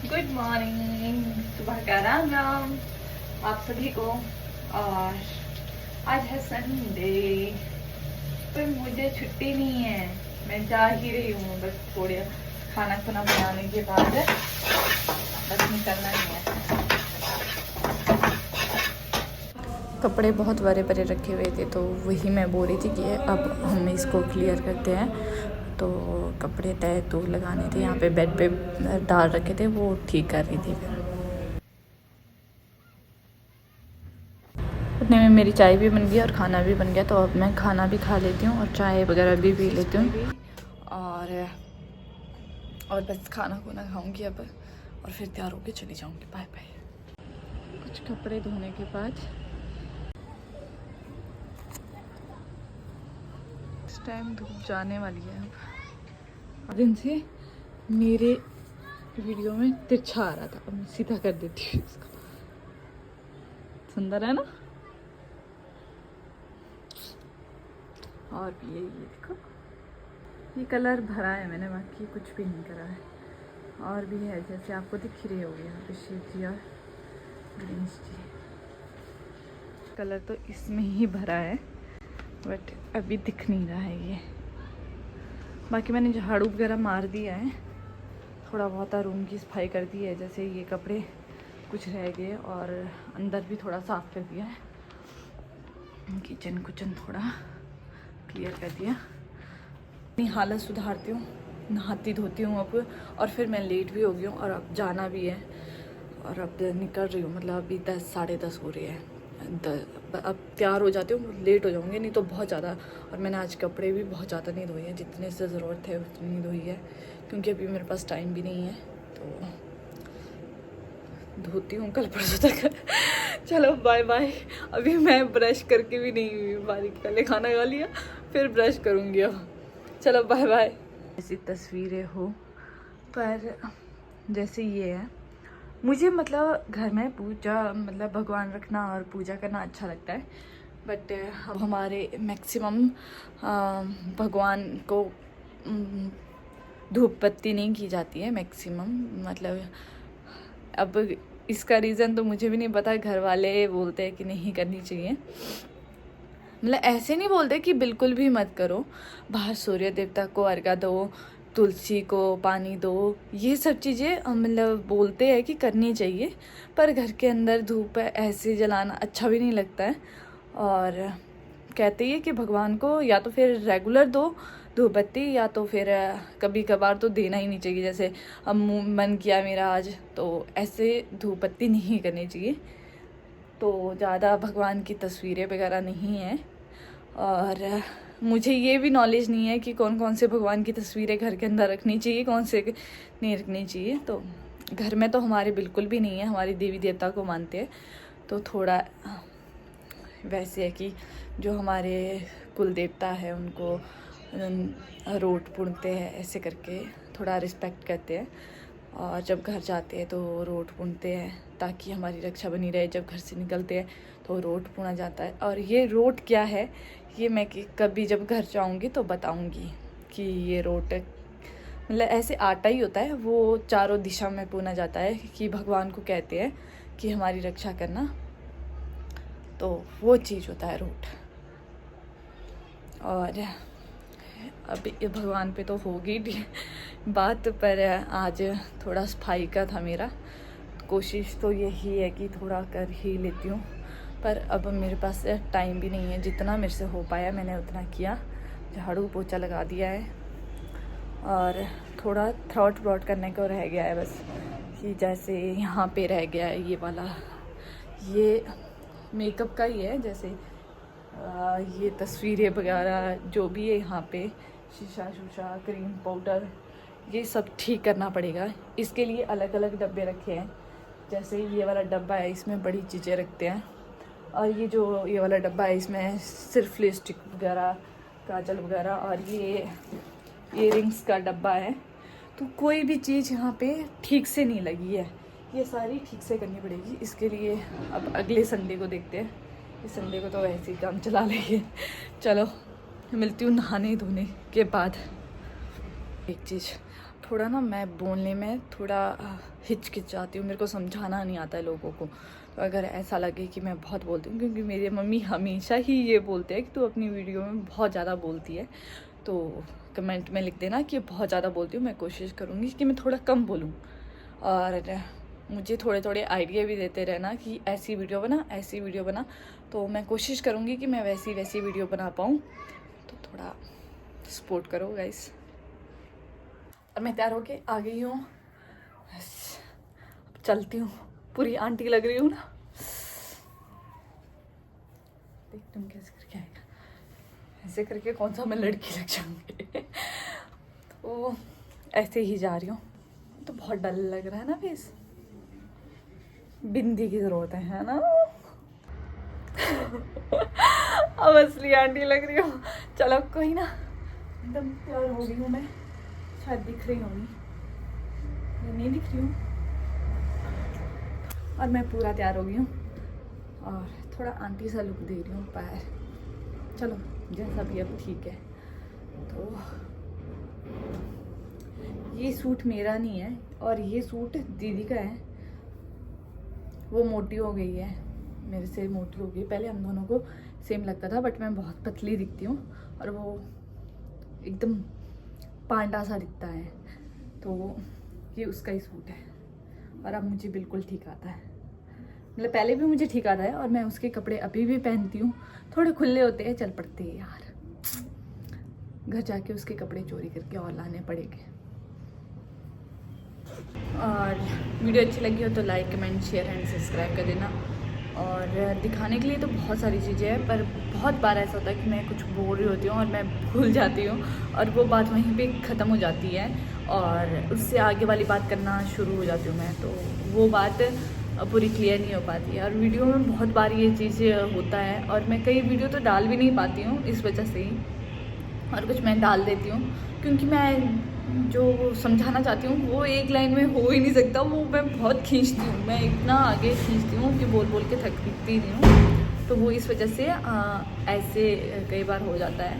Good morning, सुबह का राम राम आप सभी को। और आज है संडे, पर मुझे छुट्टी नहीं है। मैं जा ही रही हूँ, बस थोड़े खाना खुना बनाने के बाद बस निकलना ही है। कपड़े बहुत बड़े बड़े रखे हुए थे, तो वही मैं बोल रही थी कि अब हम इसको क्लियर करते हैं। तो कपड़े तय तो लगाने थे, यहाँ पे बेड पे डाल रखे थे, वो ठीक कर रही थी। फिर उतने में मेरी चाय भी बन गई और खाना भी बन गया, तो अब मैं खाना भी खा लेती हूँ और चाय वगैरह भी पी लेती हूँ। और बस खाना खुना खाऊंगी अब, और फिर तैयार होके चली जाऊंगी। Bye bye. कुछ कपड़े धोने के बाद इस टाइम धूप जाने वाली है। अब दिन से मेरे वीडियो में तिरछा आ रहा था, अब मैं सीधा कर देती हूँ इसको। सुंदर है ना? और भी है, ये देखो, ये कलर भरा है मैंने, बाकी कुछ भी नहीं करा है। और भी है, जैसे आपको दिख रही होगी यहाँ पे शिव जी और गणेश जी। कलर तो इसमें ही भरा है, बट अभी दिख नहीं रहा है ये। बाकी मैंने झाड़ू वगैरह मार दिया है, थोड़ा बहुत रूम की सफाई कर दी है। जैसे ये कपड़े कुछ रह गए, और अंदर भी थोड़ा साफ़ कर दिया है। किचन कुचन थोड़ा क्लियर कर दिया। अपनी हालत सुधारती हूँ, नहाती धोती हूँ अब, और फिर मैं लेट भी हो गई हूँ और अब जाना भी है। और अब निकल रही हूँ, मतलब अभी 10 साढ़े 10 हो रही है। अब तैयार हो जाती हूँ, लेट हो जाऊँगी नहीं तो बहुत ज़्यादा। और मैंने आज कपड़े भी बहुत ज़्यादा नहीं धोए हैं, जितने से ज़रूरत है उतनी नहीं धोई है, क्योंकि अभी मेरे पास टाइम भी नहीं है। तो धोती हूँ कल परसों तक। चलो बाय बाय। अभी मैं ब्रश करके भी नहीं हुई, बारीक पहले खाना खा लिया फिर ब्रश करूँगी अब। चलो बाय बाय। ऐसी तस्वीरें हो, पर जैसे ये है, मुझे मतलब घर में पूजा, मतलब भगवान रखना और पूजा करना अच्छा लगता है। बट अब हमारे मैक्सिमम भगवान को धूप बत्ती नहीं की जाती है मैक्सिमम। मतलब अब इसका रीज़न तो मुझे भी नहीं पता, घर वाले बोलते हैं कि नहीं करनी चाहिए। मतलब ऐसे नहीं बोलते कि बिल्कुल भी मत करो, बाहर सूर्य देवता को अर्घ्य दो, तुलसी को पानी दो, ये सब चीज़ें मतलब बोलते हैं कि करनी चाहिए। पर घर के अंदर धूप ऐसे जलाना अच्छा भी नहीं लगता है। और कहते हैं कि भगवान को या तो फिर रेगुलर दो धूप बत्ती, या तो फिर कभी कभार तो देना ही नहीं चाहिए। जैसे अब मन किया मेरा आज, तो ऐसे धूप बत्ती नहीं करनी चाहिए। तो ज़्यादा भगवान की तस्वीरें वगैरह नहीं है, और मुझे ये भी नॉलेज नहीं है कि कौन कौन से भगवान की तस्वीरें घर के अंदर रखनी चाहिए, कौन से नहीं रखनी चाहिए। तो घर में तो हमारे बिल्कुल भी नहीं है, हमारी देवी देवता को मानते हैं। तो थोड़ा वैसे है कि जो हमारे कुल देवता है उनको रोट पुनते हैं, ऐसे करके थोड़ा रिस्पेक्ट करते हैं। और जब घर जाते हैं तो रोट पुनते हैं, ताकि हमारी रक्षा बनी रहे। जब घर से निकलते हैं तो रोट पुना जाता है। और ये रोट क्या है, ये मैं कभी जब घर जाऊंगी तो बताऊंगी कि ये रोट मतलब ऐसे आटा ही होता है, वो चारों दिशा में पुना जाता है, कि भगवान को कहते हैं कि हमारी रक्षा करना। तो वो चीज़ होता है रोट। और अब ये भगवान पे तो होगी बात, पर आज थोड़ा सफाई का था मेरा। कोशिश तो यही है कि थोड़ा कर ही लेती हूँ, पर अब मेरे पास टाइम भी नहीं है। जितना मेरे से हो पाया मैंने उतना किया, झाड़ू पोछा लगा दिया है, और थोड़ा थ्रॉट व्रॉट करने को रह गया है बस। कि जैसे यहाँ पे रह गया है ये वाला, ये मेकअप का ही है। जैसे ये तस्वीरें वगैरह जो भी है यहाँ पे, शीशा शूशा, क्रीम पाउडर, ये सब ठीक करना पड़ेगा। इसके लिए अलग अलग डब्बे रखे हैं। जैसे ये वाला डब्बा है, इसमें बड़ी चीज़ें रखते हैं। और ये जो ये वाला डब्बा है, इसमें सिर्फ लिपस्टिक वगैरह, काजल वगैरह। और ये इयररिंग्स का डब्बा है। तो कोई भी चीज़ यहाँ पे ठीक से नहीं लगी है, ये सारी ठीक से करनी पड़ेगी। इसके लिए अब अगले संडे को देखते हैं। इस संडे को तो वैसे ही काम चला लेंगे। चलो मिलती हूँ नहाने धोने के बाद। एक चीज़, थोड़ा ना मैं बोलने में थोड़ा हिचकिचाती हूँ, मेरे को समझाना नहीं आता है लोगों को। तो अगर ऐसा लगे कि मैं बहुत बोलती हूँ, क्योंकि मेरी मम्मी हमेशा ही ये बोलते हैं कि तू अपनी वीडियो में बहुत ज़्यादा बोलती है, तो कमेंट में लिख देना कि बहुत ज़्यादा बोलती हूँ। मैं कोशिश करूँगी कि मैं थोड़ा कम बोलूँ, और मुझे थोड़े थोड़े आइडिया भी देते रहना कि ऐसी वीडियो बना, ऐसी वीडियो बना। तो मैं कोशिश करूँगी कि मैं वैसी वीडियो बना पाऊँ, तो थोड़ा सपोर्ट करो गाइस। और मैं तैयार होके आ गई हूँ, चलती हूँ। पूरी आंटी लग रही हूँ ना, देखती हूँ कैसे करके आएगा। ऐसे करके कौन सा मैं लड़की लग जाऊंगी। तो ऐसे ही जा रही हूँ। तो बहुत डर लग रहा है ना फेस, बिंदी की जरूरत है ना। अब असली आंटी लग रही हूँ। चलो कोई ना, एकदम तैयार हो गई हूँ मैं। शायद दिख रही होंगी या नहीं दिख रही हूँ। और मैं पूरा तैयार हो गई हूँ और थोड़ा आंटी सा लुक दे रही हूँ पैर। चलो जैसा भी अब ठीक है। तो ये सूट मेरा नहीं है और ये सूट दीदी का है। वो मोटी हो गई है, मेरे से मोटी हो गई। पहले हम दोनों को सेम लगता था, बट मैं बहुत पतली दिखती हूँ और वो एकदम पांडा सा दिखता है। तो ये उसका ही सूट है और अब मुझे बिल्कुल ठीक आता है। मतलब पहले भी मुझे ठीक आता है और मैं उसके कपड़े अभी भी पहनती हूँ। थोड़े खुले होते हैं, चल पड़ते हैं यार। घर जाके उसके कपड़े चोरी करके और लाने पड़ेंगे। और वीडियो अच्छी लगी हो तो like, comment, share and subscribe कर देना। और दिखाने के लिए तो बहुत सारी चीज़ें हैं, पर बहुत बार ऐसा होता है कि मैं कुछ बोल रही होती हूँ और मैं भूल जाती हूँ और वो बात वहीं पे ख़त्म हो जाती है और उससे आगे वाली बात करना शुरू हो जाती हूँ मैं। तो वो बात पूरी क्लियर नहीं हो पाती है। और वीडियो में बहुत बार ये चीज़ होता है और मैं कई वीडियो तो डाल भी नहीं पाती हूँ इस वजह से ही, और कुछ मैं डाल देती हूँ क्योंकि मैं जो समझाना चाहती हूँ वो एक लाइन में हो ही नहीं सकता। वो मैं बहुत खींचती हूँ, मैं इतना आगे खींचती हूँ कि बोल बोल के थकती नहीं हूँ। तो वो इस वजह से ऐसे कई बार हो जाता है।